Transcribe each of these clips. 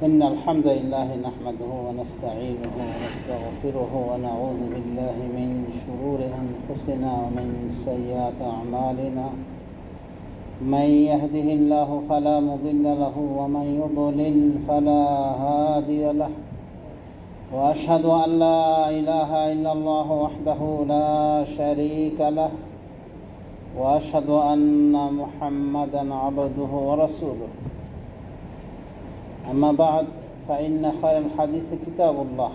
إن الحمد لله نحمده ونستعينه ونستغفره ونعوذ بالله من شرور أنفسنا ومن سيئات أعمالنا من يهده الله فلا مضل له ومن يضلل فلا هادي له وأشهد أن لا إله إلا الله وحده لا شريك له وأشهد أن محمدًا عبده ورسوله أما بعد فإن خير الحديث كتاب الله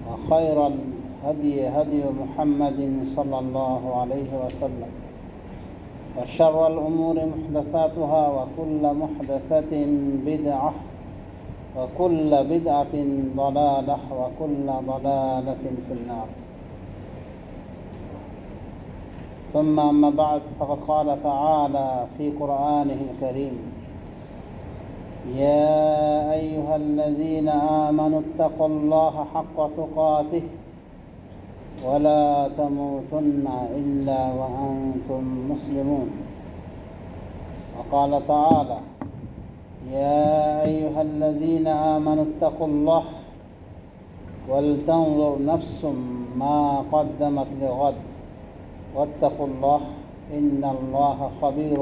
وخير الهدي هدي محمد صلى الله عليه وسلم وشر الأمور محدثاتها وكل محدثة بدعة وكل بدعة ضلالة وكل ضلالة في النار ثم أما بعد فقد قال تعالى في قرآنه الكريم يا أيها الذين آمنوا اتقوا الله حق تقاته ولا تموتن إلا وأنتم مسلمون وقال تعالى يا أيها الذين آمنوا اتقوا الله ولتنظر نفس ما قدمت لغد واتقوا الله إن الله خبير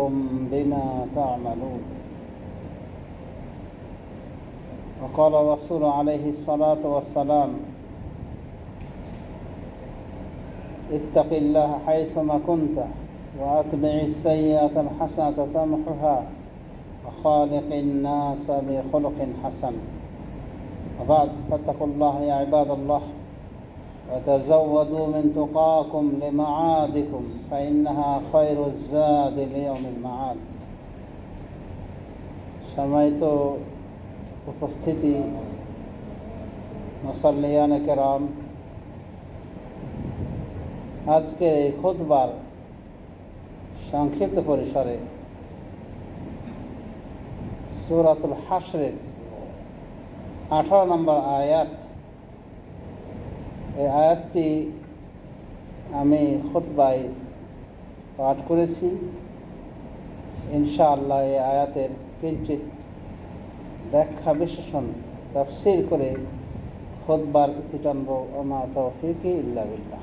بما تعملون وقال الرسول عليه الصلاة والسلام اتق الله حيثما كنت وأتبع السيئة الحسنة تمحها وخالق الناس بخلق حسن وبعد فاتقوا الله يا عباد الله وتزودوا من تقاكم لمعادكم فإنها خير الزاد ليوم المعاد সম্মানিত উপস্থিতি মুসাল্লিয়ানে কেরাম, আজকের এই খুতবার সংক্ষিপ্ত পরিসরে সূরাতুল হাশরের 18 নম্বর আয়াত, এই আয়াতটি আমি খুতবায় পাঠ করেছি। ইনশাআল্লাহ এই আয়াতের কিঞ্চিত ব্যাখ্যা বিশ্লেষণ তাফসীর করে খুতবার ইতি টানব। ওমা তাওফীকি ইল্লা বিল্লাহ।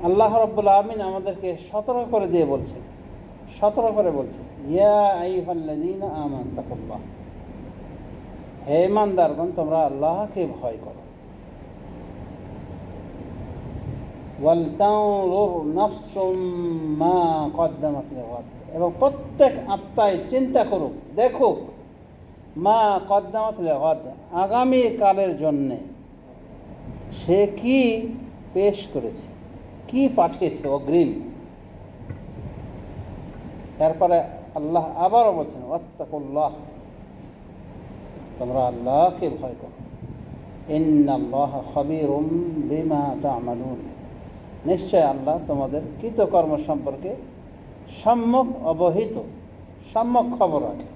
আল্লাহ রাব্বুল আলামিন আমাদেরকে সতর্ক করে দিয়ে বলছেন, সতর্ক করে বলছেন ইয়া আইয়ুহাল্লাযীনা আমানু তাকুল্লাহ, হে ঈমানদারগণ তোমরা আল্লাহকে ভয় করো। ওয়াল তানজুর নাফসুম মা কদ্দামাত লিগাদ, এবং প্রত্যেক আত্মাই চিন্তা করুক, দেখুক মা কদ্দামাত লিগাদ, আগামী কালের জন্যে সে কি পেশ করেছে, কি পাঠিয়েছে অগ্রিম। তারপরে আল্লাহ আবারও বলছেন ওয়াত্তাকুল্লাহ, তোমরা আল্লাহকে ভয় করো। ইন্নাল্লাহা খাবীরুম বিমা তা'মালুন, নিশ্চয় আল্লাহ তোমাদের কৃতকর্ম সম্পর্কে সম্যক অবহিত, সম্যক খবর রাখে।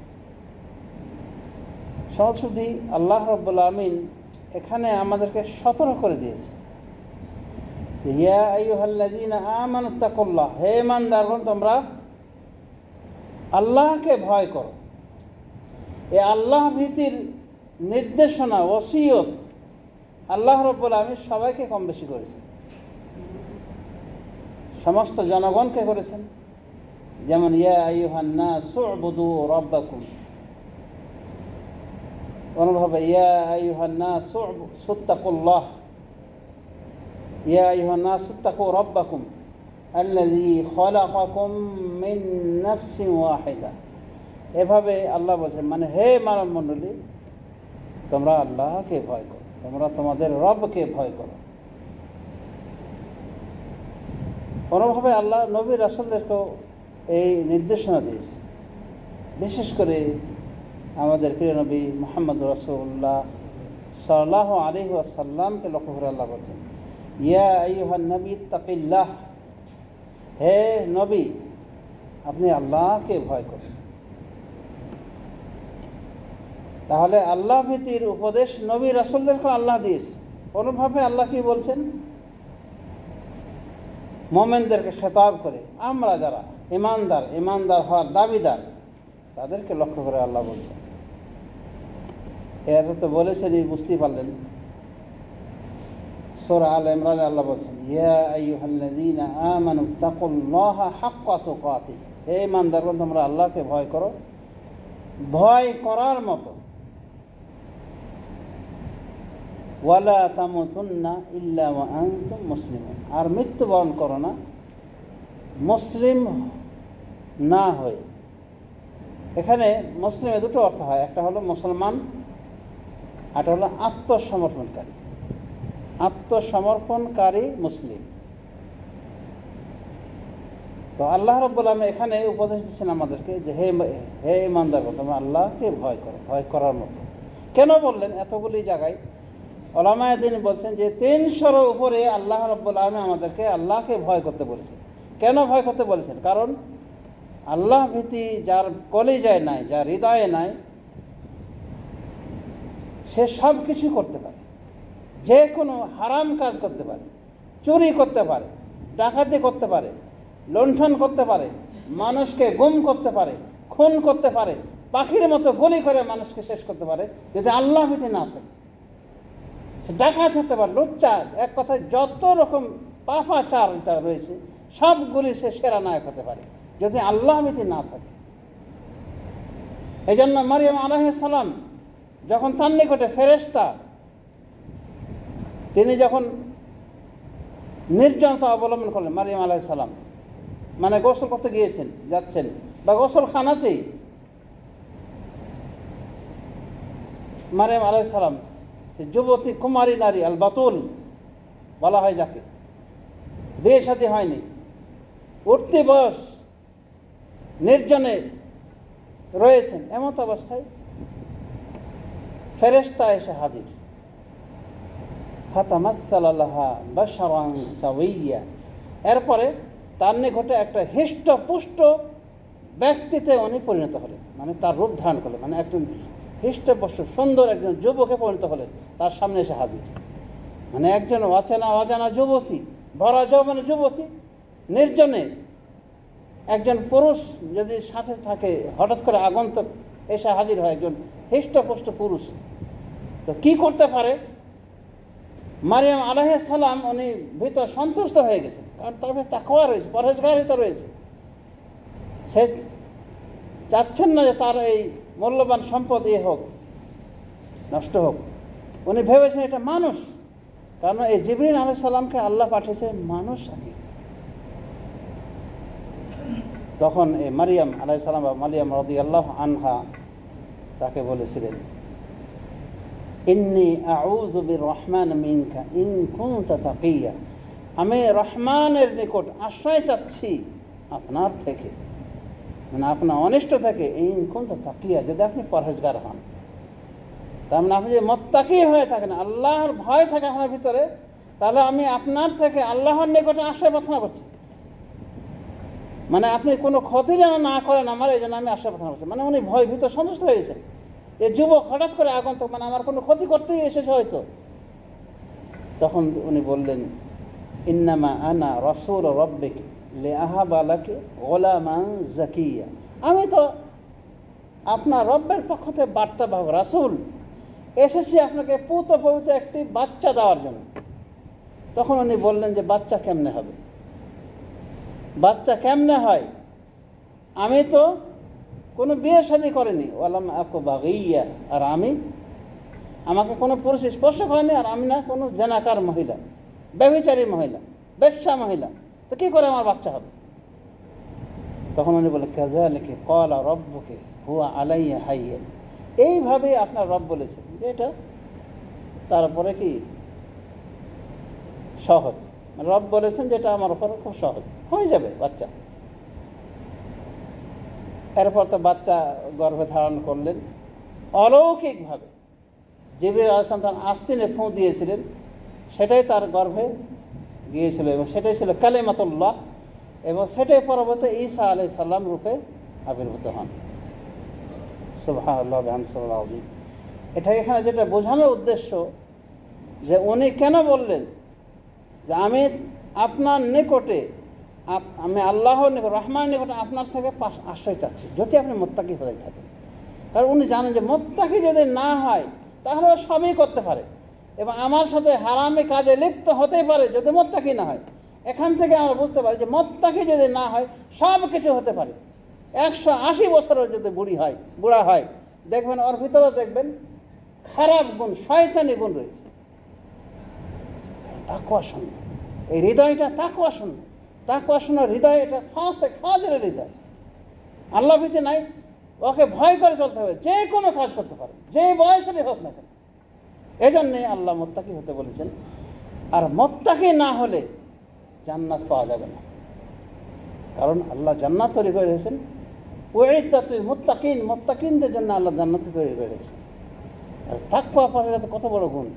সহজসুধি আল্লাহ রাব্বুল আলামিন এখানে আমাদেরকে সতর্ক করে দিয়েছে, ইয়া আইয়ুহাল্লাযীনা আমানু তাকুল্লাহ, হে ঈমানদারগণ তোমরা আল্লাহকে ভয় করো। এই আল্লাহ ভীতির নির্দেশনা, ওসিয়ত আল্লাহ রাব্বুল আলামিন সবাইকে কম বেশি করেছেন, সমস্ত জনগণকে করেছেন। যেমন ইয়া আইয়ুহান নাসু উবুদু রাব্বাকুম, অনুভাবে ইয়া আইয়ুহান নাসু তাকুল্লাহ, ইয়া আইয়ুহান নাসু তাকু রাব্বাকুম আল্লাযী খালাকাকুম মিন নাফসিন ওয়াহিদা। এভাবে আল্লাহ বলছেন, মানে হে মানব মণ্ডলী তোমরা আল্লাহকে ভয় করো, তোমরা তোমাদের রবকে ভয় করো। কোনোভাবে আল্লাহ নবী রাসূলদেরকেও এই নির্দেশনা দিয়েছে। বিশেষ করে আমাদের প্রিয় নবী মুহাম্মদ রাসূলুল্লাহ সাল্লাল্লাহু আলাইহি ওয়াসাল্লামকে লক্ষ্য করে আল্লাহ বলছেন ইয়া আইয়ুহান নবী ইত্তাকিল্লাহ, হে নবী আপনি আল্লাহকে ভয় করেন। তাহলে আল্লাহ ভীতির উপদেশ নবী রাসূলদেরকে আল্লাহ দিয়েছে। কোনোভাবে আল্লাহ কি বলছেন, মোমেনদেরকে খেতাব করে, আমরা যারা ইমানদার হওয়ার দাবিদার তাদেরকে লক্ষ্য করে আল্লাহ বলছেন। এর তো বলেছেনই, বুঝতেই পারলেন। সূরা আল ইমরানে আল্লাহ বলছেন, ইয়া আইয়ুহাল্লাযীনা আমানু তাকুল্লাহা হাক্কা তুকাতিহ, হে ঈমানদারগণ তোমরা আল্লাহকে ভয় করো ভয় করার মতো। ওয়ালা তামুতুন্না ইল্লা ওয়া আনতুম মুসলিমুন, আর মৃত্যুবরণ করো না মুসলিম না হয়ে। এখানে মুসলিমে দুটো অর্থ হয়, একটা হলো মুসলমান, একটা হলো আত্মসমর্পণকারী। আত্মসমর্পণকারী মুসলিম। তো আল্লাহ রাব্বুল আলামিন এখানে উপদেশ দিচ্ছেন আমাদেরকে যে হে ঈমানদারগণ তোমরা আল্লাহকে ভয় করো ভয় করার মতো। কেন বললেন? এতগুলি জায়গায় উলামায়ে দ্বীন বলছেন যে 300-এর উপরে আল্লাহ রাব্বুল আলামিন আমাদেরকে আল্লাহকে ভয় করতে বলেছেন। কেন ভয় করতে বলেছেন? কারণ আল্লাহ ভীতি যার কলিজায় নাই, যার হৃদয়ে নাই, সে সব কিছু করতে পারে, যে কোনো হারাম কাজ করতে পারে, চুরি করতে পারে, ডাকাতি করতে পারে, লুণ্ঠন করতে পারে, মানুষকে গুম করতে পারে, খুন করতে পারে, পাখির মতো গুলি করে মানুষকে শেষ করতে পারে যদি আল্লাহ ভীতি না থাকে। সে ডাকাত হতে পারে, লুচ্চার, এক কথায় যত রকম পাপাচার রয়েছে সবগুলি সে সেরা নায়ক হতে পারে যদি আল্লাহ ভীতি না থাকে। এই জন্য মারিয়াম আলাইহিস সালাম যখন তার নিকটে ফেরেশতা, তিনি যখন নির্জনতা অবলম্বন করলেন, মারিয়াম আলাইহিস সালাম মানে গোসল করতে গিয়েছেন, যাচ্ছেন, বা গোসলখানাতেই মারিয়াম আলাইহিস সালাম, সে যুবতী কুমারী নারী, আল বাতুল বলা হয় যাকে, বিয়ে শাদী হয়নি, উঠতি বয়স, নির্জনে রয়েছেন, এমত অবস্থায় ফেরেশতা এসে হাজির। ফাতামাসসালা লাহা বাশারান সাওয়িয়া, এরপরে তার নিকটে একটা হৃষ্টপুষ্ট ব্যক্তিতে উনি পরিণত হলেন, মানে তার রূপ ধারণ করলেন, মানে একজন হৃষ্টপুষ্ট সুন্দর একজন যুবকে পরিণত হলেন, তার সামনে এসে হাজির। মানে একজন অজানা যুবতী, ভরা যৌবনের যুবতী, নির্জনে একজন পুরুষ যদি সাথে থাকে, হঠাৎ করে আগন্তুক এসে হাজির হয় একজন হৃষ্টপুষ্ট পুরুষ, তো কি করতে পারে? মারিয়াম আলাইহিস সালাম উনি ভিতর সন্তুষ্ট হয়ে গেছেন, কারণ তার ভিতরে তাকওয়া রয়েছে, পরহেজগারিতা রয়েছে। সে চাচ্ছেন না যে তার এই মূল্যবান সম্পদ হোক, নষ্ট হোক। উনি ভেবেছেন এটা মানুষ, কারণ এই জিবরিল আলাইহিস সালামকে আল্লাহ পাঠিয়েছে মানুষ আকিদ। তখন এই মারিয়াম আলাইহিস সালাম বা মারিয়াম রাদিয়াল্লাহু আনহা তাকে বলেছিলেন, ইন্নী আউযু বির-রহমান মিনকা ইন কুনতা তাকিয়া, আমি রহমানের নিকট আশ্রয় চাচ্ছি আপনার থেকে, মানে আপনার অনিষ্ট থেকে, ইন কুনতা তাকিয়া, যদি আপনি পরহেজগার হন। তার মানে আপনি যদি মুত্তাকি হয়ে থাকেন, আল্লাহর ভয় থাকে আপনার ভিতরে, তাহলে আমি আপনার থেকে আল্লাহর নিকটে আশ্রয় প্রার্থনা করছি। মানে আপনি কোনো ক্ষতি যেন না করেন আমার, এই জন্য আমি আশ্রয় প্রার্থনা করছি। মানে উনি ভয় ভিতর সন্তুষ্ট হয়ে গেছেন। এই যুবক হঠাৎ করে আগন্তুক, মানে আমার কোনো ক্ষতি করতেই এসেছে হয়তো। তখন উনি বললেন, ইন্নামা আনা রাসূল রাব্বিক লিআহাবা লাকি গোলামান জাকিয়া, আমি তো আপনার রব্বের পক্ষ থেকে বার্তাবাহক রাসূল, এসেছি আপনাকে পুত পবিত্র একটি বাচ্চা দেওয়ার জন্য। তখন উনি বললেন যে বাচ্চা কেমনে হবে, বাচ্চা কেমনে হয়? আমি তো কোনো বিয়ে শাদী করেনি, ওয়ালাম আকু বাগিয়া, আর আমাকে কোনো পুরুষ স্পর্শ করেনি, আর আমি না কোনো জেনাকার মহিলা, ব্যভিচারী মহিলা, বেশ্যা মহিলা, তো কী করে আমার বাচ্চা হবে? তখন উনি বলে, কাযালিকা ক্বালা রাব্বুকা হুয়া আলাইয়া হাইয়্যিন, এইভাবে আপনার রব বলেছেন যে এটা তারপরে কি সহজ, রব বলেছেন যেটা আমার উপর খুব সহজ হয়ে যাবে বাচ্চা। এরপর তো বাচ্চা গর্ভে ধারণ করলেন অলৌকিকভাবে। জিবরিল আলাইহিস সালাম আস্তিনে ফুঁ দিয়েছিলেন, সেটাই তার গর্ভে গিয়েছিল, এবং সেটাই ছিল কালিমাতুল্লাহ, এবং সেটাই পরবর্তী ঈসা আলাইহিস সালাম রূপে আবির্ভূত হন। সুবহানাল্লাহ বিহামদিহি আযীম। এটা এখানে যেটা বোঝানোর উদ্দেশ্য, যে উনি কেন বললেন যে আমি আপনার নিকটে আমি আল্লাহর নিকট, রহমানের নিকট আপনার থেকে আশ্রয় চাচ্ছি, যদি আপনি মুত্তাকি হয়ে থাকেন। কারণ উনি জানেন যে মুত্তাকি যদি না হয় তাহলে ও সবই করতে পারে এবং আমার সাথে হারামি কাজে লিপ্ত হতেই পারে যদি মুত্তাকি না হয়। এখান থেকে আমরা বুঝতে পারি যে মুত্তাকি যদি না হয় সব কিছু হতে পারে। 180 বছরের যদি বুড়া হয়, দেখবেন ওর ভিতরে দেখবেন খারাপ গুণ, শয়তানি গুণ রয়েছে। তাকওয়া শূন্য, এই হৃদয়টা তাকওয়া শূন্য। তাকওয়া শূন্য হৃদয়, এটা ফাজের হৃদয়, আল্লাহ ভীতি নাই। ওকে ভয় করে চলতে হবে, যে কোনো কাজ করতে পারে, যে বয়সেরই হোক না কেন। এই জন্যে আল্লাহ মুত্তাকি হতে বলেছেন। আর মুত্তাকি না হলে জান্নাত পাওয়া যাবে না, কারণ আল্লাহ জান্নাত তৈরি করে রেখেছেন। উইদ্দাতুল মুত্তাকিন, মুত্তাকিনদের জন্য আল্লাহ জান্নাতকে তৈরি করে রেখেছেন। আর তাকওয়া পড়াটা কত বড় গুণ।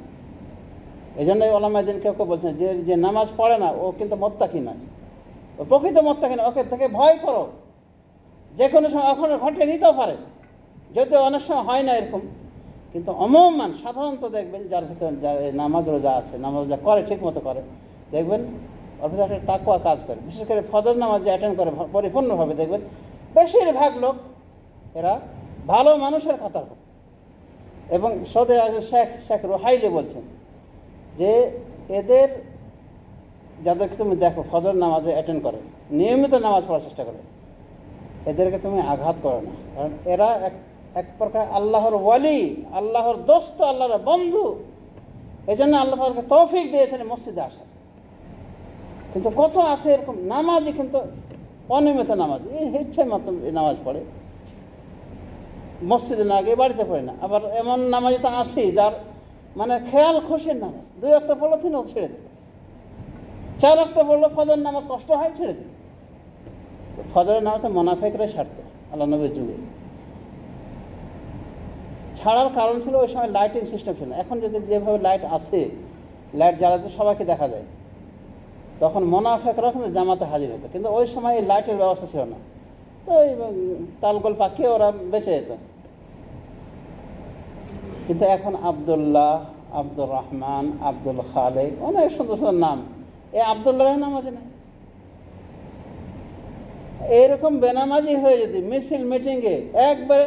এই জন্যই ওলামায়ে দ্বীন কেউ কেউ বলছেন যে নামাজ পড়ে না ও কিন্তু মুত্তাকি নয়, ও প্রকৃত মুত্তাকি নয়। ওকে থেকে ভয় করো, যে কোনো সময় ওখানে ঘটে দিতেও পারে, যদিও অনেক সময় হয় না এরকম। কিন্তু অমুমান সাধারণত দেখবেন যার ভিতরে যার নামাজ রোজা আছে, নামাজ রোজা করে, ঠিক মতো করে, দেখবেন ওর ভিতরে একটা তাকওয়া কাজ করে। বিশেষ করে ফজর নামাজ যে অ্যাটেন্ড করে পরিপূর্ণভাবে, দেখবেন বেশিরভাগ লোক এরা ভালো মানুষের কাতার। এবং সৌদি আরবের শেখ রুহাইলি বলছেন যে এদের যাদেরকে তুমি দেখো ফজর নামাজে অ্যাটেন্ড করে, নিয়মিত নামাজ পড়ার চেষ্টা করে, এদেরকে তুমি আঘাত করো না, কারণ এরা এক প্রকার আল্লাহর ওয়ালি, আল্লাহর দোস্ত, আল্লাহর বন্ধু। এই জন্য আল্লাহ তাদেরকে তৌফিক দিয়েছেন মসজিদে আসার। কিন্তু কত আছে এরকম নামাজি কিন্তু অনিয়মিত নামাজি, এই ইচ্ছে মাত্র নামাজ পড়ে, মসজিদে না গিয়ে বাড়িতে পড়ে না। আবার এমন নামাজি তো আছেই যার মানে খেয়াল খুশির নামাজ, 2 ওয়াক্ত পড়লো 3 ওয়াক্ত ছেড়ে দেবে, 4 ওয়াক্ত পড়লো, ফজর নামাজ কষ্ট হয় ছেড়ে দেবে। ফজরের নামাজটা মুনাফিকরাই ছাড়তো আল্লাহ নবীর যুগে। ছাড়ার কারণ ছিল ওই সময় লাইটিং সিস্টেম ছিল না। এখন যদি যেভাবে লাইট আছে, লাইট জ্বালাতে সবাইকে দেখা যায়, তখন মুনাফিকরা কিন্তু জামাতে হাজির হতো। কিন্তু ওই সময় এই লাইটের ব্যবস্থা ছিল না, তো ওই তালগোল পাকিয়ে ওরা বেঁচে যেত। কিন্তু এখন আবদুল্লাহ, আব্দুর রহমান, আব্দুল খালেক, অনেক সুন্দর সুন্দর নাম, এই আবদুল্লাহর নামাজি নেই। এইরকম বেনামাজি হয়ে যদি মিছিল মিটিংয়ে একবারে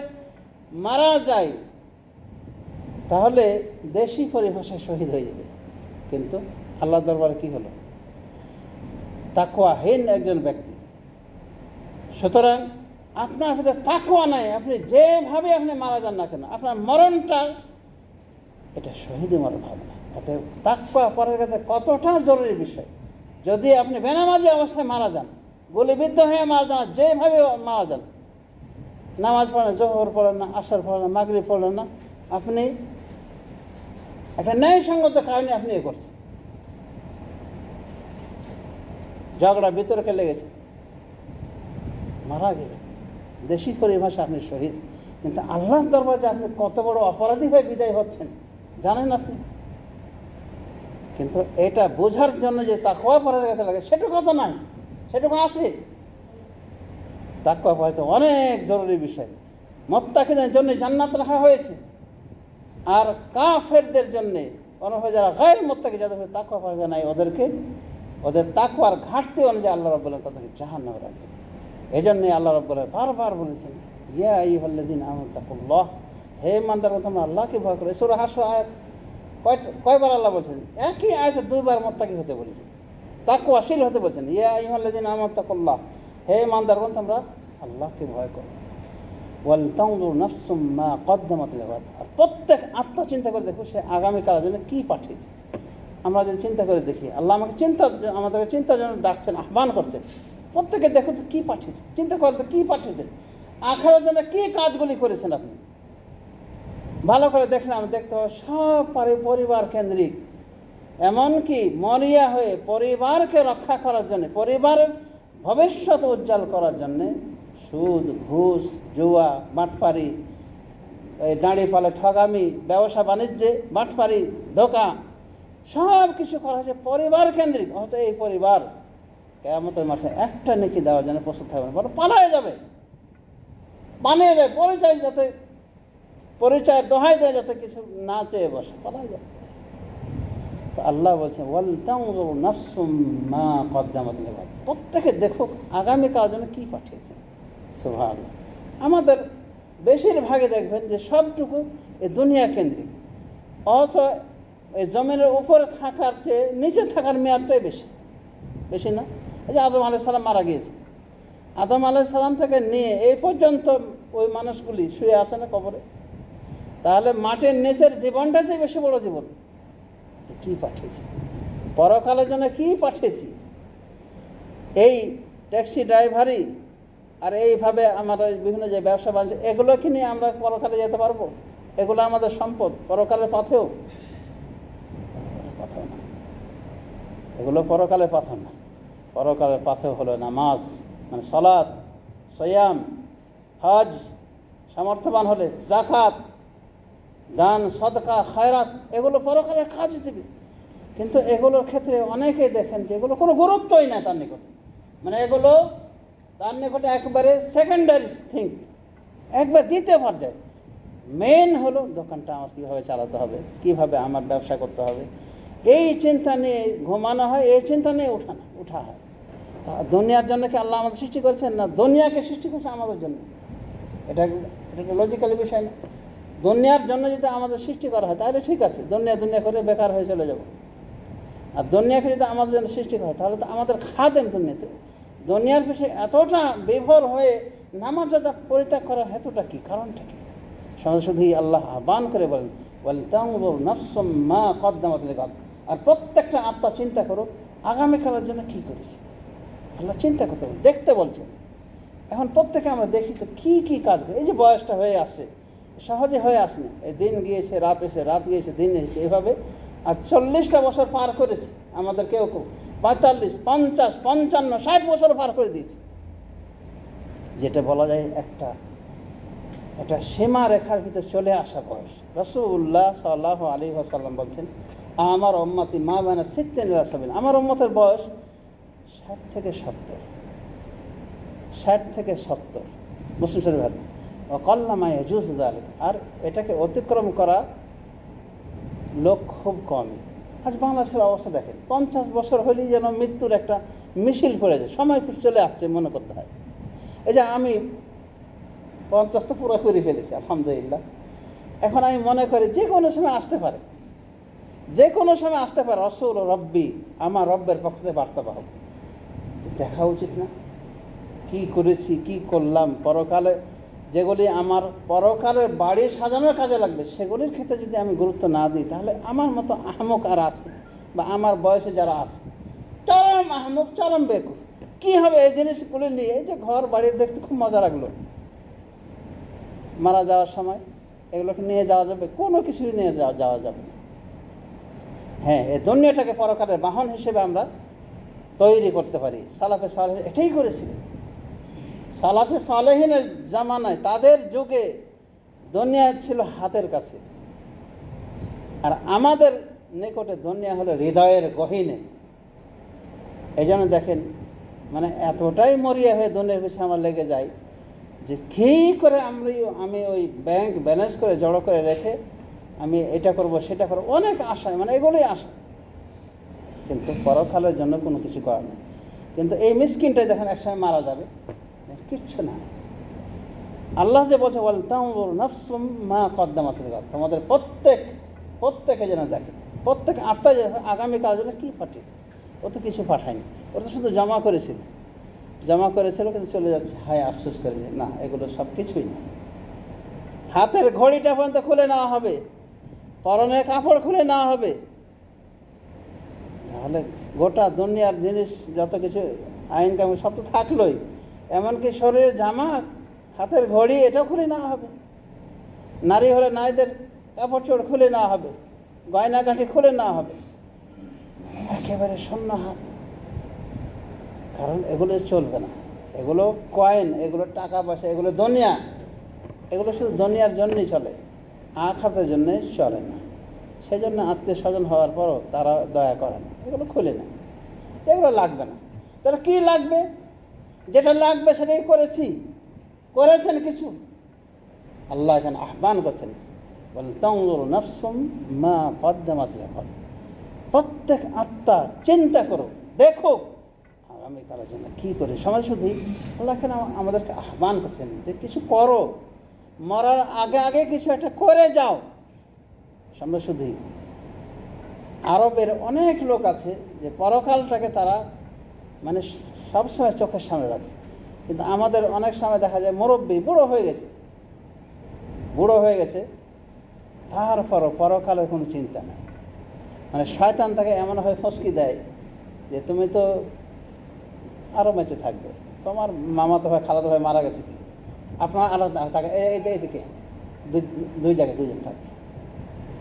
মারা যায়, তাহলে দেশি পরিভাষায় শহীদ হয়ে যাবে। কিন্তু আল্লাহ দরবারে কি হলো? তাকওয়াহীন একজন ব্যক্তি। সুতরাং আপনার ভিতরে তাকওয়া নাই, আপনি যেভাবে আপনি মারা যান না কেন, আপনার মরণটা এটা শহীদে মরণ হবে না। অতএব তাকওয়া পরের কাছে কতটা জরুরি বিষয়। যদি আপনি বেনামাজি অবস্থায় মারা যান, গুলিবিদ্ধ হয়ে মারা যান, যেভাবে মারা যান, নামাজ পড়েন, জোহর পড়েন না, আসর পড়েন না, মাগরিব পড়েন না, আপনি একটা ন্যায়সঙ্গত কারণে আপনি এ করছেন। ঝগড়া বিতর্কে লেগেছে, মারা গেলেন, দেশি পরিভাষা আপনি শহীদ। কিন্তু আল্লাহর দরবারে যে আপনি কত বড় অপরাধী হয়ে বিদায় হচ্ছেন জানেন আপনি? কিন্তু এটা বোঝার জন্য যে তাকওয়া পরের কাছে লাগে সেটুকু কত নাই, সেটুকু আছে। তাকওয়া পড়া তো অনেক জরুরি বিষয়। মুত্তাকিদের জন্য জান্নাত রাখা হয়েছে, আর কাফেরদের জন্যে যারা গায়র মুত্তাকি, যাদের তাকওয়া পড়া নাই, ওদের তাকওয়ার ঘাটতি অনুযায়ী আল্লাহ রাব্বুল আলামিন তাদেরকে জাহান্নামে রাখবেন। এই জন্যই আল্লাহ রাব্বুল আলামিন বারবার বলেছেন, ইয়া আইয়ুহাল্লাযীনা আমানু তাকুল্লাহ, হে ইমানদারগণ তোমরা আল্লাহকে ভয় করো। সূরা হাশর আয়াত কয়বার আল্লাহ বলছেন? একই আয়াতে 2 বার মুত্তাকি হতে বলেছেন, তাকওয়াশীল হতে বলছেন। ইয়া আইয়ুহাল্লাযীনা আমানু তাকুল্লাহ, হে ইমানদারগণ তোমরা আল্লাহকে ভয় করো। ওয়াল তানজুর নাফসুম মা কদ্দামাত লিগাদ, আর প্রত্যেক আত্মা চিন্তা করে দেখো সে আগামীকালের জন্য কী পাঠিয়েছে। আমরা যদি চিন্তা করে দেখি, আল্লাহ আমাদেরকে চিন্তার জন্য ডাকছেন, আহ্বান করছেন। প্রত্যেকে দেখো তো কী পাঠিয়েছে, চিন্তা করে তো কী পাঠিয়েছেন, আখিরাতের জন্য কী কাজগুলি করেছেন আপনি। ভালো করে দেখলাম, দেখতে হবে সব পরিবার কেন্দ্রিক, এমনকি মরিয়া হয়ে পরিবারকে রক্ষা করার জন্য, পরিবারের ভবিষ্যৎ উজ্জ্বল করার জন্যে সুদ, ঘুষ, জুয়া, বাটপারি, এই দাঁড়ি পালে ঠগামি, ব্যবসা বাণিজ্যে বাটপারি, ধোঁকা, সব কিছু করা হয়েছে পরিবার কেন্দ্রিক। হয়তো এই পরিবার কিয়ামতের মাঠে একটা নেকি দেওয়ার জন্য প্রস্তুত থাকবে না, বরং পালিয়ে যাবে, বানিয়ে যায় পরিচয়ের দোহাই দেয় যাতে কিছু না চেয়ে বসে, পালিয়ে যাবে। তো আল্লাহ বলছেন ওয়াল তানজুর নাফসুম মা কদ্দামাত লিগাদ, প্রত্যেকে দেখুক আগামীকাল জন্য কী পাঠিয়েছে। সুবহানাল্লাহ। আমাদের বেশিরভাগে দেখবেন যে সবটুকু এই দুনিয়া কেন্দ্রিক, অথচ এই জমিনের উপরে থাকার চেয়ে নিচে থাকার মেয়াদটাই বেশি, বেশি না? এই যে আদম আলাইহিস সালাম মারা গিয়েছে, আদম আলাইহিস সালাম থেকে নিয়ে এই পর্যন্ত ওই মানুষগুলি শুয়ে আছে না কবরে? তাহলে মাটির নিচের জীবনটাতেই বেশি বড় জীবন। কি পাঠিয়েছি পরকালের জন্য, কি পাঠিয়েছি? এই ট্যাক্সি ড্রাইভারই আর এইভাবে আমার বিভিন্ন যে ব্যবসা বাণিজ্য, এগুলো কি নিয়ে আমরা পরকালে যেতে পারবো? এগুলো আমাদের সম্পদ, পরকালের পথেও পথেও না, এগুলো পরকালের পথ না। পরকালের পথেও হলো নামাজ, মানে সালাত, সিয়াম, হজ, সামর্থ্যবান হলে যাকাত, দান, সদকা, খায়রাত, এগুলো পরকালের কাজ দিবে। কিন্তু এগুলোর ক্ষেত্রে অনেকেই দেখেন যে এগুলো কোনো গুরুত্বই না তার নিকট, মানে এগুলো তার নিকটে একবারে সেকেন্ডারি থিং, একবার দিতে পার যায়। মেন হলো দোকানটা আমার কীভাবে চালাতে হবে, কীভাবে আমার ব্যবসা করতে হবে, এই চিন্তা নিয়ে ঘুমানো হয়, এই চিন্তা নিয়ে উঠা হয়। তা দুনিয়ার জন্য কি আল্লাহ আমাদের সৃষ্টি করেছেন? না, দুনিয়াকে সৃষ্টি করছে আমাদের জন্য। এটা একটা লজিক্যালি বিষয় না। দুনিয়ার জন্য যদি আমাদের সৃষ্টি করা হয় তাহলে ঠিক আছে, দুনিয়া করে বেকার হয়ে চলে যাব। আর দুনিয়াকে যদি আমাদের জন্য সৃষ্টি করা হয় তাহলে তো আমাদের খাদেম দুনিয়াতে। দুনিয়ার পিছিয়ে এতটা বিভোর হয়ে নামাজ যাতে পরিত্যাগ করা হেতুটা কী, কারণটা কী? সমাজ শুধুই আল্লাহ আহ্বান করে বলেন ওয়াল তানজুর নাফসুম মা কদ্দামাত লিগাদ, আর প্রত্যেকটা আত্মা চিন্তা করো আগামীকালের জন্য কী করেছে। আল্লাহ চিন্তা করতে বলেন, দেখতে বলছেন। এখন প্রত্যেকে আমরা দেখি তো কী কী কাজ করে। এই যে বয়সটা হয়ে আসছে, সহজে হয়ে আসে না। এই দিন গিয়েছে, রাত এসে, রাত গিয়েছে, দিন এসেছে, এভাবে। আর 40টা বছর পার করেছে আমাদের কেউ কেউ, 45, 50, 55, 60 বছর পার করে দিয়েছে। যেটা বলা যায় একটা সীমা রেখার ভিতরে চলে আসা বয়স। রাসূলুল্লাহ সাল্লাল্লাহু আলাইহি ওয়াসাল্লাম বলছেন আমার উম্মতি মা বাইনা সিত্তিন ইলা সাবিন, আমার উম্মতের বয়স 60 থেকে 70, 60 থেকে 70। মুসলিম শরীফ হাদিস। ওয়াকাল্লামা ইয়াজুজ যালিক, আর এটাকে অতিক্রম করা লোক খুব কমই। আজ বাংলাদেশের অবস্থা দেখেন, 50 বছর হলেই যেন মৃত্যুর একটা মিছিল পড়ে যায়, সময় চলে আসছে মনে করতে হয়। এই যে আমি 50 তো পুরো করে ফেলেছি আলহামদুলিল্লাহ। এখন আমি মনে করি যে কোনো সময় আসতে পারে, যে কোনো সময় আসতে পারে। রাসূল রব্বি, আমার রব্বের পক্ষ থেকে বার্তা পাবো। দেখা উচিত না কি করেছি, কি করলাম। পরকালে যেগুলি আমার পরকালের বাড়ি সাজানোর কাজে লাগবে সেগুলির ক্ষেত্রে যদি আমি গুরুত্ব না দিই তাহলে আমার মতো আহমক আর আছে, বা আমার বয়সে যারা আছে চরম আহমক, চরম বেকুফ। কী হবে এই জিনিসগুলি নিয়ে? এই যে ঘর বাড়ির দেখতে খুব মজা লাগলো, মারা যাওয়ার সময় এগুলোকে নিয়ে যাওয়া যাবে? কোনো কিছুই নিয়ে যাওয়া যাবে না। হ্যাঁ, এই দুনিয়াটাকে পরকালের বাহন হিসেবে আমরা তৈরি করতে পারি। সালাফে সালেহীন এটাই করেছিলেন। সালাফে সালেহীনের জামানায়, তাদের যুগে দুনিয়া ছিল হাতের কাছে, আর আমাদের নিকটে দুনিয়া হলো হৃদয়ের গহীনে। এই জন্য দেখেন, মানে এতটাই মরিয়া হয়ে দুনিয়ার পিছনে আমরা লেগে যাই যে কী করে আমি ওই ব্যাংক ব্যালেন্স করে জড়ো করে রেখে আমি এটা করব সেটা করব, অনেক আশায়, মানে এগুলোই আশা, কিন্তু পরকালের জন্য কোনো কিছু করার নেই। কিন্তু এই মিসকিনটাই দেখেন একসময় মারা যাবে, কিচ্ছু না। আল্লাহ যে বলছে ওয়াল তানজুর নাফসুম মা কদ্দামাত লিগাদ, তোমাদের প্রত্যেকে যেন দেখে, প্রত্যেক আত্মা যে আগামীকালের জন্য কী পাঠিয়েছে। ও তো কিছু পাঠায়নি, ও তো শুধু জমা করেছিল কিন্তু চলে যাচ্ছে। হায় আফসোস করে যে না, এগুলো সব কিছুই না। হাতের ঘড়িটা পর্যন্ত খুলে নেওয়া হবে, পরনের কাপড় খুলে নেওয়া হবে, তাহলে গোটা দুনিয়ার জিনিস যত কিছু আইন কানুন সব তো থাকলোই, এমনকি শরীরের জামা, হাতের ঘড়ি, এটাও খুলে নেওয়া হবে। নারী হলে নারীদের কাপড় চোপড় খুলে নেওয়া হবে, গয়নাগাঁঠি খুলে নেওয়া হবে, একেবারে শূন্য হাত। কারণ এগুলো চলবে না, এগুলো কয়েন, এগুলো টাকা পয়সা, এগুলো দুনিয়া, এগুলো শুধু দুনিয়ার জন্যই চলে, আখিরাতের জন্যে চলে না। সেই জন্য আত্মীয় স্বজন হওয়ার পরও তারা দয়া করে না, এগুলো খুলে নেয়, এগুলো লাগবে না। তারা কী লাগবে? যেটা লাগবে সেটাই করেছেন কিছু। আল্লাহ এখানে আহ্বান করছেন, বলেন তানজুর নাফসুম মা কদ্দামাত লিগাদ, প্রত্যেক আত্মা চিন্তা করো, দেখো আগামীকালের জন্য কী করে। সমাজ শুধু আল্লাহ কেন আমাদেরকে আহ্বান করছেন যে কিছু করো, মরার আগে আগে কিছু একটা করে যাও। সমাজ শুধু আরবের অনেক লোক আছে যে পরকালটাকে তারা মানে সবসময় চোখের সামনে রাখে, কিন্তু আমাদের অনেক সময় দেখা যায় মুরব্বী বুড়ো হয়ে গেছে, তারপরও পরকালের কোনো চিন্তা নেই। মানে শয়তান তাকে এমনভাবে ফসকি দেয় যে তুমি তো আরও বেঁচে থাকবে, তোমার মামাতো ভাই খালাতো ভাই মারা গেছে, কি আপনার আলাদা থাকে, এইদিকে দুই জায়গায় দুজন থাকবে,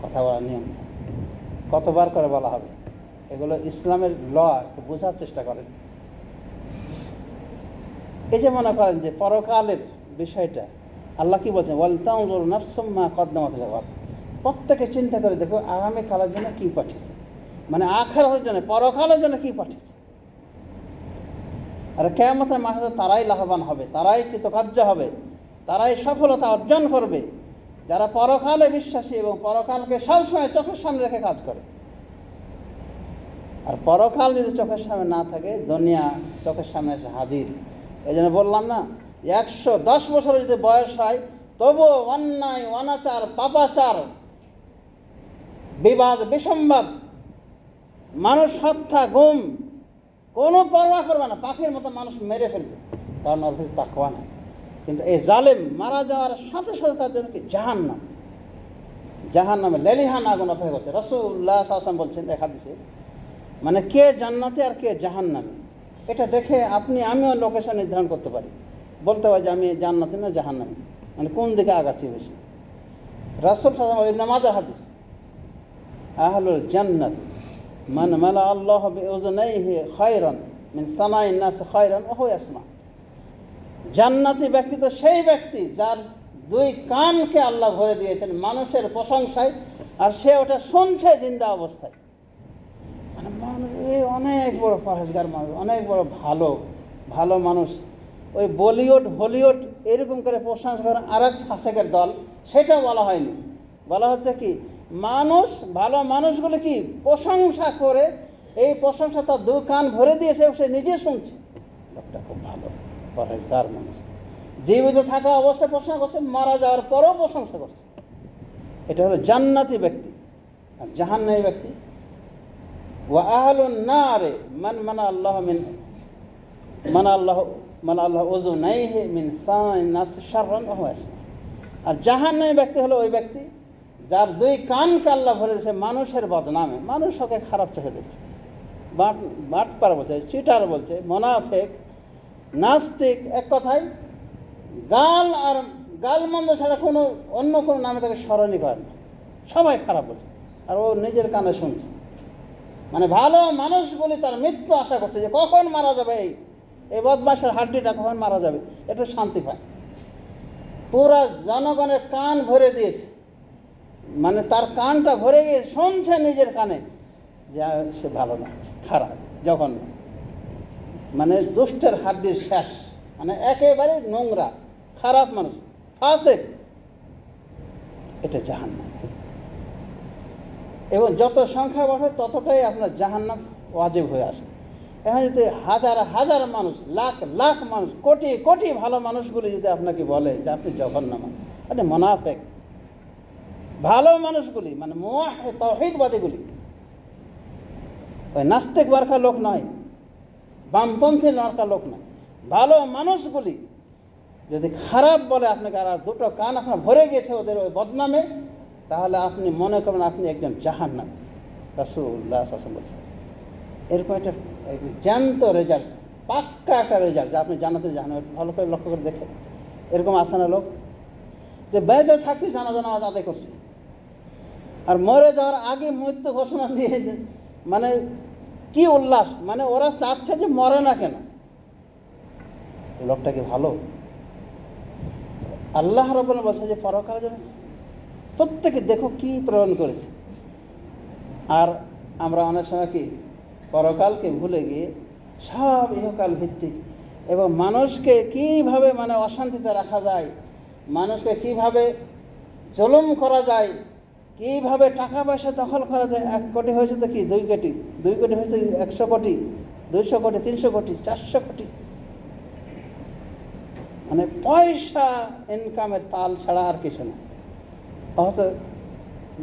কথা বলার নিয়ম নেই। কতবার করে বলা হবে? এগুলো ইসলামের ল, একটু বোঝার চেষ্টা করেন। এই যে মনে করেন যে পরকালের বিষয়টা আল্লাহ কি বলছেন, ওয়াল তানজুর নাফসুম মা কদ্দামাত লিগাদ, প্রত্যেকে চিন্তা করে দেখো আগামীকালের জন্য কি পাঠিয়েছে, মানে আখিরাতের জন্য, পরকালের জন্য কি পাঠিয়েছে। আর কিয়ামতের মাঠে তারাই লাভবান হবে, তারাই কৃতকার্য হবে, তারাই সফলতা অর্জন করবে যারা পরকালে বিশ্বাসী এবং পরকালকে সবসময় চোখের সামনে রেখে কাজ করে। আর পরকাল যদি চোখের সামনে না থাকে, দুনিয়া চোখের সামনে এসে হাজির। এই জন্য বললাম না, 110 বছর যদি বয়স হয় তবুও অন্যায়, অনাচার, পাপাচার, বিবাদ, বিসম্বাদ, মানুষ হত্যা, গুম কোনো পরোয়া করবে না, পাখির মতো মানুষ মেরে ফেলবে, কারণ ওর ভিতরে তাকওয়া নাই। কিন্তু এই জালেম মারা যাওয়ার সাথে সাথে তার জন্য কি জাহান্নামে লেলিহান আগুন অপেক্ষা করছে। রাসূলুল্লাহ সাল্লাল্লাহু আলাইহি ওয়াসাল্লাম বলছেন এক হাদিসে, মানে কে জান্নাতে আর কে জাহান্নামে, এটা দেখে আমিও লোকেশন নির্ধারণ করতে পারি, বলতে পারি যে আমি জান্নাতে না জাহান্নামে, মানে কোন দিকে আগাচ্ছি বেশি। রাসূল সাল্লাল্লাহু আলাইহি ওয়াসাল্লাম ইবনে মাজাহ হাদিস, আহলুল জান্নাত মান মালা আল্লাহ বিউযুনাইহি খায়রান মিন সানাইন নাস খায়রান ওয়া হুয়া ইয়াসমা। জান্নাতি ব্যক্তি তো সেই ব্যক্তি যার দুই কানকে আল্লাহ ভরে দিয়েছেন মানুষের প্রশংসায়, আর সে ওটা শুনছে জিন্দা অবস্থায়। মানে মানুষ অনেক বড় পরহেজগার মানুষ, অনেক বড় ভালো মানুষ। ওই বলিউড হলিউড এরকম করে প্রশংসা করে আর এক ফাসেকের দল, সেটা বলা হয়নি। বলা হচ্ছে কি, মানুষ, ভালো মানুষগুলো কি প্রশংসা করে, এই প্রশংসা তার দু কান ভরে দিয়েছে, সে নিজে শুনছে। লোকটা খুব ভালো পরহেজগার মানুষ, জীবিত থাকা অবস্থায় প্রশংসা করছে, মারা যাওয়ার পরেও প্রশংসা করছে। এটা হলো জান্নাতি ব্যক্তি। আর জাহান্নামী ব্যক্তি, ওয়া আহলুন নারে মান মানা আল্লাহ উযুনাইহি মিন সানাইন নাস শাররান ওয়া হুয়া ইয়াসমা। আর জাহান্নামী ব্যক্তি হলো ওই ব্যক্তি যার দুই কানকে আল্লাহ ভরে দিয়েছে মানুষের বদনামে, মানুষ ওকে খারাপ চোখে দেখছে, বাটপার বলছে, চিটার বলছে, মুনাফিক, নাস্তিক, এক কথায় গালমন্দ ছাড়া অন্য কোনো নামে তাকে স্মরণই করে না, সবাই খারাপ বলছে, আর ও নিজের কানে শুনছে। মানে ভালো মানুষগুলি তার মৃত্যু আশা করছে যে কখন মারা যাবে, এই বদমাশের হাড্ডিটা কখন মারা যাবে, একটু শান্তি পায়। পুরা জনগণের কান ভরে দিয়েছে, মানে তার কানটা ভরে গিয়ে শুনছে নিজের কানে যে সে ভালো না, খারাপ, যখন মানে দুষ্টের হাড্ডির শেষ, মানে একেবারে নোংরা, খারাপ মানুষ, ফাসিক। এটা জাহান্নাম। এবং যত সংখ্যা বাড়ে ততটাই আপনার জাহান্নাম ওয়াজিব হয়ে আসে। এখন যদি হাজার হাজার মানুষ, লাখ লাখ মানুষ, কোটি কোটি ভালো মানুষগুলি যদি আপনাকে বলে যে আপনি জঘন্য মানুষ, আরে মুনাফিক, ভালো মানুষগুলি মানে মুওয়াহহিদ তাওহীদবাদীগুলি, ওই নাস্তিক মার্কা লোক নয়, বামপন্থী মার্কা লোক নয়, ভালো মানুষগুলি যদি খারাপ বলে আপনাকে, আর দুটো কান আপনার ভরে গেছে ওদের ওই বদনামে, তাহলে আপনি মনে করবেন আপনি একজন জাহান্নামী। রাসূলুল্লাহ সাল্লাল্লাহু আলাইহি ওয়াসাল্লাম বলছেন এরকম একটা জ্যান্ত রেজাল্ট, পাক্কা একটা রেজাল্ট যে আপনি জান্নাতে জাহান্নামে। ভালো করে লক্ষ্য করে দেখে, এরকম আসে না লোক যে বেঁচে থাকতে জানাজা নামাজ আদায় করছে, আর মরে যাওয়ার আগে মৃত্যু ঘোষণা দিয়ে মানে কি উল্লাস, মানে ওরা চাচ্ছে যে মরে না কেন। এই লোকটা কি ভালো? আল্লাহ রাব্বুল বলছে যে পরকালের জন্য প্রত্যেকে দেখো কি প্রেরণ করেছে। আর আমরা অনেক সময় কি পরকালকে ভুলে গিয়ে সব ইহকাল ভিত্তিক, এবং মানুষকে কিভাবে মানে অশান্তিতে রাখা যায়, মানুষকে কিভাবে জুলুম করা যায়, কীভাবে টাকা পয়সা দখল করা যায়। 1 কোটি হয়েছে তো কি 2 কোটি, 2 কোটি হয়েছে 100 কোটি, 200 কোটি, 300 কোটি, 400 কোটি। মানে পয়সা ইনকামের তাল ছাড়া আর কিছু না। অথচ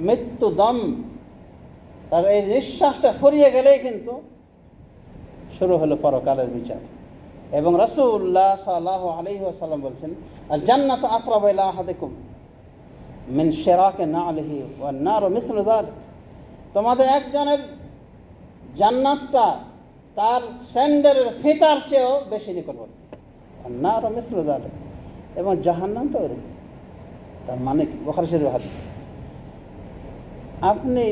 মৃত্যু দম, তার এই নিঃশ্বাসটা ফুরিয়ে গেলেই কিন্তু শুরু হলো পরকালের বিচার। এবং রাসূলুল্লাহ সাল্লাল্লাহু আলাইহি ওয়াসাল্লাম বলছেন, আল জান্নাতু আকরাবু ইলা আহাদিকুম মিন শিরাকি না'লিহি ওয়ান নারু মিসলু যালিক। তোমাদের একজনের জান্নাতটা তার স্যান্ডেলের ফিতার চেয়েও বেশি নিকটবর্তী। ওয়ান নারু মিসলু যালিক, এবং জাহান্নামটা ওরকম। তার মানে কি? বুখারী শরীফের হাদিস। আপনি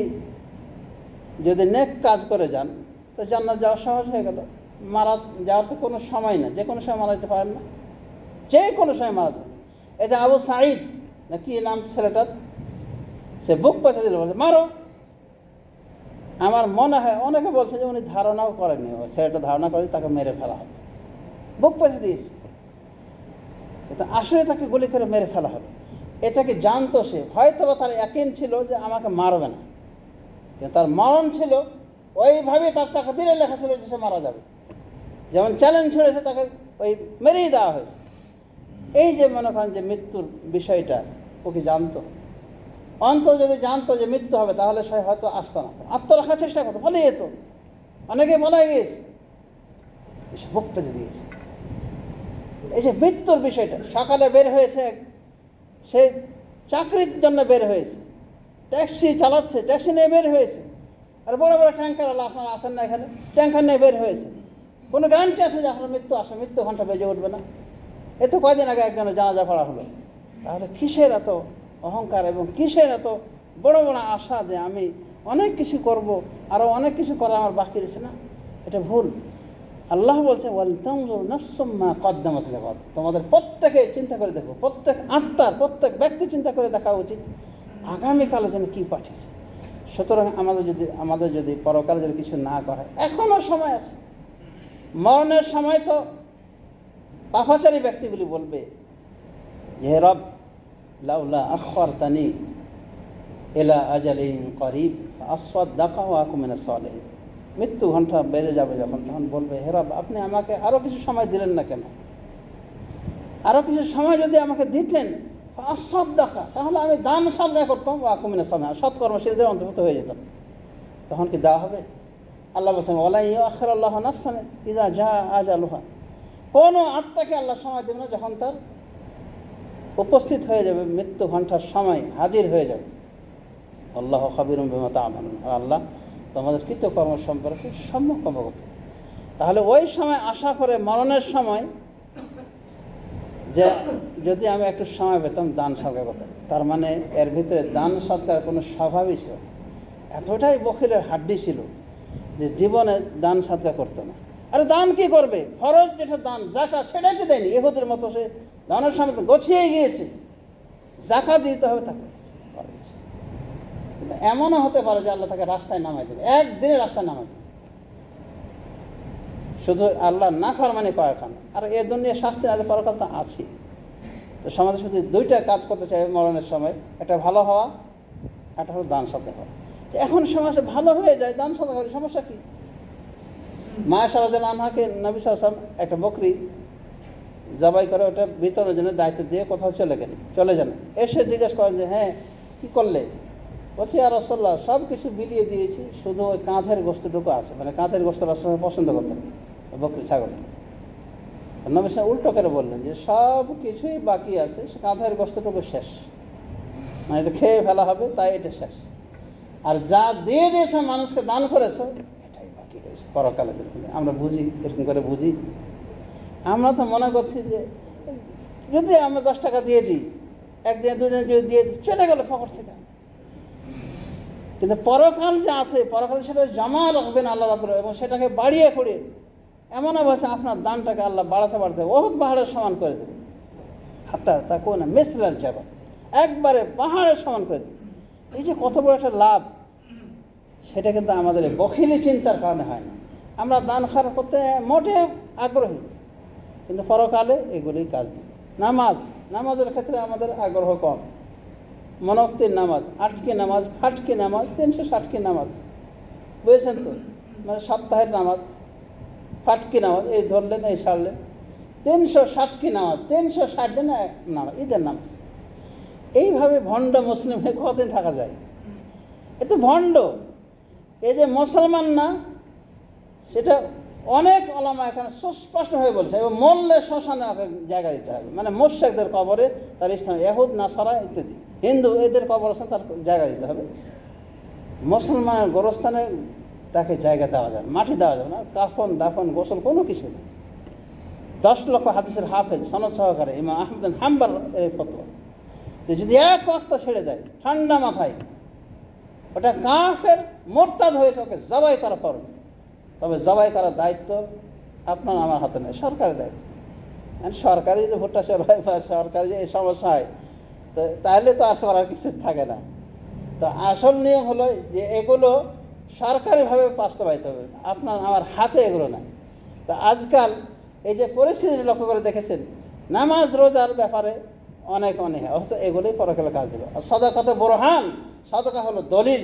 যদি নেক কাজ করে যান তো জান্নাত যাওয়া সহজ হয়ে গেল। মারা যাওয়ার তো কোনো সময় না, যে কোনো সময় মারা যেতে পারেন না, যে কোনো সময় মারা যাবে। এটা আবু সাঈদ না কি নাম ছেলেটার, সে বুক পেঁচে দিল, বলছে মারো। আমার মনে হয় অনেকে বলছে যে উনি ধারণাও করেনি, ছেলেটা ধারণা করে তাকে মেরে ফেলা হবে, বুক পেঁচে দিয়েছে। কিন্তু আসলে তাকে গুলি করে মেরে ফেলা হবে, এটাকে জানতো সে। হয়তো বা তার ইয়াকিন ছিল যে আমাকে মারবে না, কিন্তু তার মরণ ছিল ওইভাবে, তার তাকদীরে লেখা ছিল যে সে মারা যাবে। যেমন চ্যালেঞ্জ ছড়েছে, তাকে ওই মেরেই দেওয়া হয়েছে। এই যে মনে করেন যে মৃত্যুর বিষয়টা ও কি জানতো? অন্তত যদি জানতো যে মৃত্যু হবে তাহলে সে হয়তো আসতো না, আত্মরক্ষার চেষ্টা করতো, পালিয়ে যেত। অনেকে পালিয়ে গিয়েছে, বুক পেতে দিয়েছে। এই যে মৃত্যুর বিষয়টা, সকালে বের হয়েছে, সে চাকরির জন্য বের হয়েছে, ট্যাক্সি চালাচ্ছে, ট্যাক্সি নিয়ে বের হয়েছে। আর বড় বড় ট্যাঙ্কার, আল্লাহ আপনারা আসেন না এখানে, ট্যাঙ্কার নিয়ে বের হয়েছে। কোনো গ্যারান্টি আছে যে আপনার মৃত্যু আসবে, মৃত্যু ঘন্টা বেজে উঠবে না? এ তো কয়দিন আগে একজনের জানাজা পড়া হলো। তাহলে কিসের এত অহংকার এবং কিসের এত বড় বড় আশা যে আমি অনেক কিছু করব, আরও অনেক কিছু করা আমার বাকি রয়েছে? না, এটা ভুল। আল্লাহ বলছে ওয়ালতানজুর নাফসুম মা কদ্দামাত লিগাদ। তোমাদের প্রত্যেকে চিন্তা করে দেখো, প্রত্যেক আত্মার, প্রত্যেক ব্যক্তি চিন্তা করে দেখা উচিত আগামীকালে যেন কী পাঠিয়েছে। সুতরাং আমাদের যদি পরকালে যদি কিছু না করা, এখনও সময় আছে। মরণের সময় তো পাপাচারী ব্যক্তিগুলি বলবে যে রব লাউলা আখরতানি ইলা আজালিন করিব ফাসসাদদাকা ওয়া আকুম মিনাস সালিহিন। মৃত্যু ঘন্টা বেড়ে যাবে যখন, তখন বলবে হে রব, আপনি আমাকে আরও কিছু সময় দিলেন না কেন? আরও কিছু সময় যদি আমাকে দিতেন, ফাসসাদদাকা, তাহলে আমি দান সাদকা করতাম, ওয়া আকুম মিনাস সালিহিন, সৎকর্মশীলদের অন্তর্ভুক্ত হয়ে যেতাম। তখন কি দেওয়া হবে? আল্লাহ বলছেন ওয়ালা ইউআখিরুল্লাহু নাফসান ইযা জাআ আজালুহা। কোনো আত্মাকে আল্লাহ সময় দেবে না যখন তার উপস্থিত হয়ে যাবে, মৃত্যু ঘন্টার সময় হাজির হয়ে যাবে। আল্লাহু খাবীরুম বিমা তা'মালুন। আর আল্লাহ তোমাদের কৃতকর্ম সম্পর্কে সম্যক অবগত। তাহলে ওই সময় আশা করে মরণের সময় যে যদি আমি একটু সময় পেতাম দান সদকা করতাম, তার মানে এর ভিতরে দান সদকার কোনো স্বভাবই ছিল, এতটাই বখিলের হাড্ডি ছিল যে জীবনে দান সদকা করতো না। আরে দান কি করবে? ফরজ যেটা দান, যাকাত, সেটাই তো দেয়নি। ইহুদির মতো সে দানের সময় তো গছিয়ে গিয়েছে, যাকাত দিতে হবে তাকে। কিন্তু এমনও হতে পারে যে আল্লাহ তাকে রাস্তায় নামাই দেবে, একদিনে রাস্তায় নামাই দেবে, শুধু আল্লাহ না ফরমানি করার কারণে। আর এ দুনিয়া শাস্তি না, পরকাল তো আছে। তো সমাজে শুধু দুইটা কাজ করতে চাই মরণের সময়, একটা ভালো হওয়া, একটা হলো দান সদকা করা। এখন সমাজে ভালো হয়ে যায়, দান সদকা করে, সমস্যা কি? মায়েশা রাদিয়াল্লাহু আনহাকে নবী সাল্লাল্লাহু আলাইহি ওয়াসাল্লাম একটা বকরি জবাই করে ওটা বিতরণের জন্য দায়িত্ব দিয়ে কোথাও চলে যান। এসে জিজ্ঞেস করেন যে হ্যাঁ কী করলে? বলছে ইয়া রাসূলুল্লাহ, সব কিছু বিলিয়ে দিয়েছি, শুধু ওই কাঁধের গোস্তটুকু আছে। মানে কাঁধের গোস্ত রাসূল পছন্দ করতেন, বকরি ছাগল। নবী সাল্লাল্লাহু উল্টো করে বললেন যে সব কিছুই বাকি আছে, সে কাঁধের গোস্তটুকু শেষ, মানে এটা খেয়ে ফেলা হবে, তাই এটা শেষ। আর যা দিয়ে দিয়েছে মানুষকে দান করেছো, এটাই বাকি রয়েছে পরকালে। আমরা বুঝি, এরকম করে বুঝি। আমরা তো মনে করছি যে যদি আমরা 10 টাকা দিয়ে দিই, একদিন দুদিন যদি দিয়ে দিই, চলে গেল পকেট থেকে। কিন্তু পরকাল যে আছে, পরকাল সেটা জমা রাখবেন আল্লাহ রাব্বুল, এবং সেটাকে বাড়িয়ে পড়িয়ে এমন অবস্থা আপনার দানটাকে আল্লাহ বাড়াতে বহুত পাহাড়ের সমান করে দেবে। হাত্তা তা কোন মিসলাল জাবাল, একবারে পাহাড়ের সমান করে দেবে। এই যে কত বড় একটা লাভ, সেটা কিন্তু আমাদের বখিলি চিন্তার কারণে হয় না। আমরা দান খারাপ করতে মোটে আগ্রহী, কিন্তু পরকালে এগুলোই কাজ দেবে। নামাজের ক্ষেত্রে আমাদের আগ্রহ কম। মনক্তির নামাজ, আটকি নামাজ, ফাটকি নামাজ, 360 নামাজ, বুঝেছেন তো? মানে সপ্তাহের নামাজ, ফাটকি নামাজ, এই ধরলেন, এই সারলেন, 360 নামাজ, 360 দিন নামাজ, ঈদের নামাজ। এইভাবে ভণ্ড মুসলিম হয়ে কতদিন থাকা যায়? এটা ভণ্ড। এই যে মুসলমান না, সেটা অনেক ওলামা এখানে সুস্পষ্টভাবে বলছে, এবং মরলে শ্মশানে জায়গা দিতে হবে, মানে মুশরিকদের কবরে তার স্থান, ইহুদ নাসারা ইত্যাদি হিন্দু এদের কবরস্থান তার জায়গা দিতে হবে। মুসলমানের গোরস্থানে তাকে জায়গা দেওয়া যাবে, মাটি দেওয়া যাবে না, কাফন দাফন গোসল কোনো কিছু নেই। 10 লক্ষ হাদিসের হাফেজ সনদ সহকারে ইমাম আহমদ বিন হাম্বল এর ফতোয়া যে যদি এক ওয়াক্ত ছেড়ে দেয় ঠান্ডা মাথায়, ওটা কাফের মোরতাদ হয়েছে, ওকে জবাই করা পড়বে। তবে জবাই করার দায়িত্ব আপনার আমার হাতে নেই, সরকারের দায়িত্ব। সরকারি যদি ভোটটা চল হয় বা সরকারি যে এই সমস্যা হয়, তো তাহলে তো আর করার কিছু থাকে না। তো আসল নিয়ম হলো যে এগুলো সরকারিভাবে বাস্তবায়িত হবে, আপনার আমার হাতে এগুলো নাই। তো আজকাল এই যে পরিস্থিতি লক্ষ্য করে দেখেছেন, নামাজ রোজার ব্যাপারে অনেক অনীহা, অথচ এগুলোই পরকালে কাজ দেবে। আর সাদাকাতে বুরহান, সাদাকা হলো দলিল,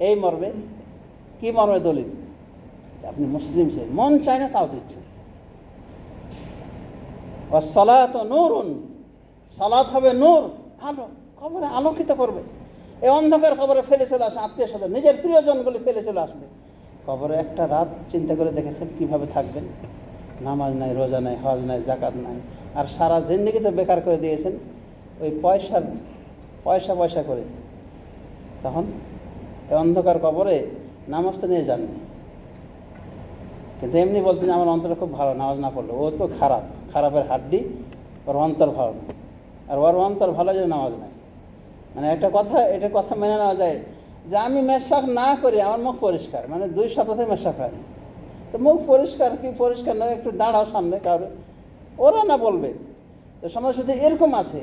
এই মর্মে। কি মর্মে দলিল? আপনি মুসলিম ছিলেন, মন চায় না তাও দিচ্ছেন। সালাত নূরুন, সালাত হবে নূর, আলো, কবরে আলোকিত করবে। এই অন্ধকার কবরে ফেলে চলে আসবে আত্মীয় স্বজন, নিজের প্রিয়জনগুলি ফেলে চলে আসবে কবরে। একটা রাত চিন্তা করে দেখেছেন কীভাবে থাকবেন? নামাজ নাই, রোজা নাই, হজ নাই, জাকাত নাই, আর সারা জিন্দেগি তো বেকার করে দিয়েছেন ওই পয়সা করে। তখন এই অন্ধকার কবরে নামাজ তো নিয়ে যাননি, কিন্তু এমনি বলতেন আমার অন্তর খুব ভালো, নামাজ না পড়লো। ও তো খারাপের হাড্ডি, ওর অন্তর ভালো না। আর ওর অন্তর ভালো যে নামাজ নাই। মানে এটা কথা মেনে নেওয়া যায় যে আমি মেশাক না করি, আমার মুখ পরিষ্কার, মানে 2 সপ্তাহে মেশাক হয়নি, তো মুখ পরিষ্কার কি পরিষ্কার না, একটু দাঁড়াও সামনে কারো, ওরা না বলবে। তো সমাজ শুধু এরকম আছে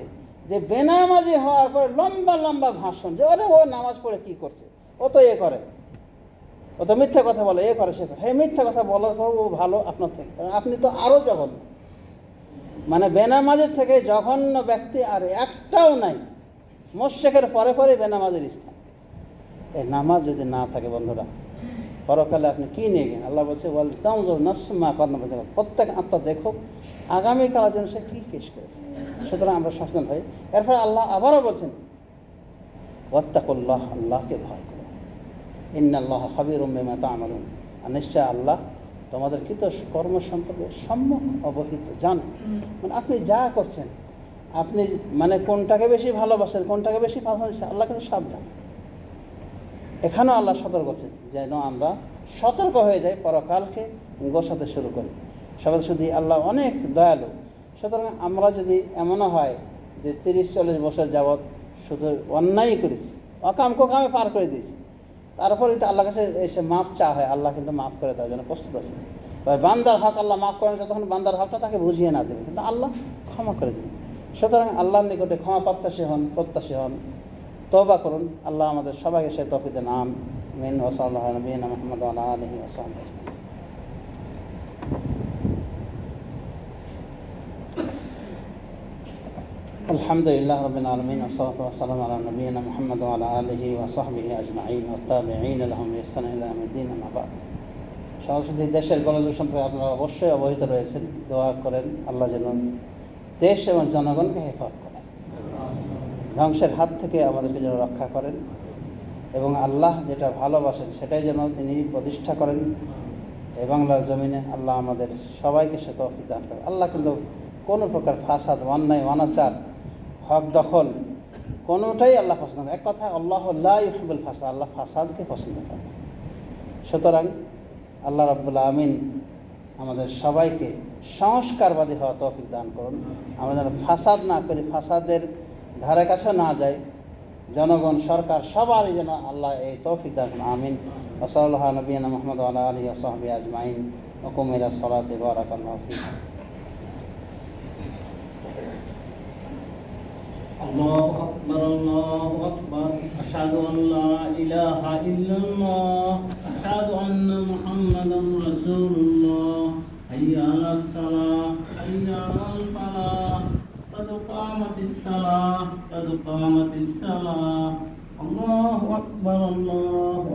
যে বেনামাজি হওয়ার পর লম্বা লম্বা ভাষণ, যে ওরে ও নামাজ পড়ে কি করছে, ও তো এ করে, ও তো মিথ্যা কথা বলে, এ করে সে করে। হ্যাঁ, মিথ্যা কথা বলার পর ও ভালো আপনার থেকে, কারণ আপনি তো আরও জঘন্য। মানে বেনামাজের থেকে জঘন্য ব্যক্তি আর একটাও নাই। মুশরিকের পরে বেনামাজের স্থান। এই নামাজ যদি না থাকে বন্ধুরা, পরকালে আপনি কী নিয়ে গেলেন? আল্লাহ বলছে ওয়াল তানজুর নাফসুম মা কাদ্দামাত লিগাদ, প্রত্যেক আত্মা দেখুক আগামীকালের জন্য সে কী পেশ করেছে। সুতরাং আমরা সচেতন হই। এরপরে আল্লাহ আবারও বলছেন ওয়াত্তাকুল্লাহ, আল্লাহকে ভয় করো, ইন্নাল্লাহা খাবীরুম বিমা তা'মালুন, আর নিশ্চয় আল্লাহ তোমাদের কৃত কর্ম সম্পর্কে সম্যক অবহিত, জানেন। মানে আপনি যা করছেন, আপনি মানে কোনটাকে বেশি ভালোবাসেন, কোনটাকে বেশি প্রাধান্য দিচ্ছেন, আল্লাহ কিন্তু সব জানেন। এখানেও আল্লাহ সতর্ক করছেন যেন আমরা সতর্ক হয়ে যাই, পরকালকে গোছাতে শুরু করি। সবাই শুধু আল্লাহ অনেক দয়ালু। সুতরাং আমরা যদি এমনও হয় যে 30-40 বছর যাবৎ শুধু অন্যায় করেছি, অকাম কোকামে পার করে দিয়েছি, তারপরে যদি আল্লাহর কাছে এসে মাপ চা হয়, আল্লাহ কিন্তু মাফ করে দেওয়ার জন্য প্রস্তুত আছে। তবে বান্দার হক আল্লাহ মাফ করেন যতক্ষণ বান্দার হকটা তাকে বুঝিয়ে না দেবে, কিন্তু আল্লাহ ক্ষমা করে দেবেন। সুতরাং আল্লাহর নিকটে ক্ষমা প্রত্যাশী হন, তওবা করুন। আল্লাহ আমাদের সবাইকে সে তৌফিক দেন। আমিন। ওয়া সাল্লাল্লাহু আলা নবিয়িনা মুহাম্মদ ওয়া আলা আলিহি ওয়া সাহবিহি। আলহামদুলিল্লাহ রাব্বিল আলামিন, ওয়াসসালাতু ওয়াসসালামু আলা নবিয়িনা মুহাম্মদ ওয়া আলা আলিহি ওয়া সাহবিহি আজমাইন ওয়া তাবিঈনা লাহুম বিইহসান ইলা ইয়াউমিদ্দিন, আম্মা বা'দ। সরাসরি দেশের গোলযোগ সম্পর্কে আপনারা অবশ্যই অবহিত রয়েছেন। দোয়া করেন আল্লাহ যেন দেশ এবং জনগণকে হেফাজত করেন, ধ্বংসের হাত থেকে আমাদেরকে যেন রক্ষা করেন, এবং আল্লাহ যেটা ভালোবাসেন সেটাই যেন তিনি প্রতিষ্ঠা করেন এই বাংলার জমিনে। আল্লাহ আমাদের সবাইকে সে তৌফিক দান করেন। আল্লাহ কিন্তু কোনো প্রকার ফাসাদ, অন্যায়, অনাচার, হক দখল কোনোটাই আল্লাহ পছন্দ করেন। এক কথা, আল্লাহ লা ইউহিব্বুল ফাসাদ, আল্লাহ ফাসাদকে পছন্দ করেন। সুতরাং আল্লাহ রাব্বুল আমিন আমাদের সবাইকে সংস্কারবাদী হওয়া তৌফিক দান করুন। আমরা যেন ফাসাদ না করি, ফাসাদের ধারে কাছে না যাই, জনগণ, সরকার সবারই যেন আল্লাহ এই তৌফিক দান করুন। আমিন। ওয়া সাল্লাল্লাহু আলা নবিয়িনা মুহাম্মদ ওয়া আলা আলিহি ওয়া সাহবিহি আজমাইন। ওয়া কুমু ইলা সলাতি বারাকাল্লাহু ফীকুম। আল্লাহু আকবার, আল্লাহু আকবার। আশহাদু আন লা ইলাহা ইল্লাল্লাহ, আশহাদু আন্না মুহাম্মাদান রাসূলুল্লাহ। হাইয়া আলাস সালাহ, হাইয়া আলাল ফালাহ, قد قامت قامت الصلاة الله أكبر الله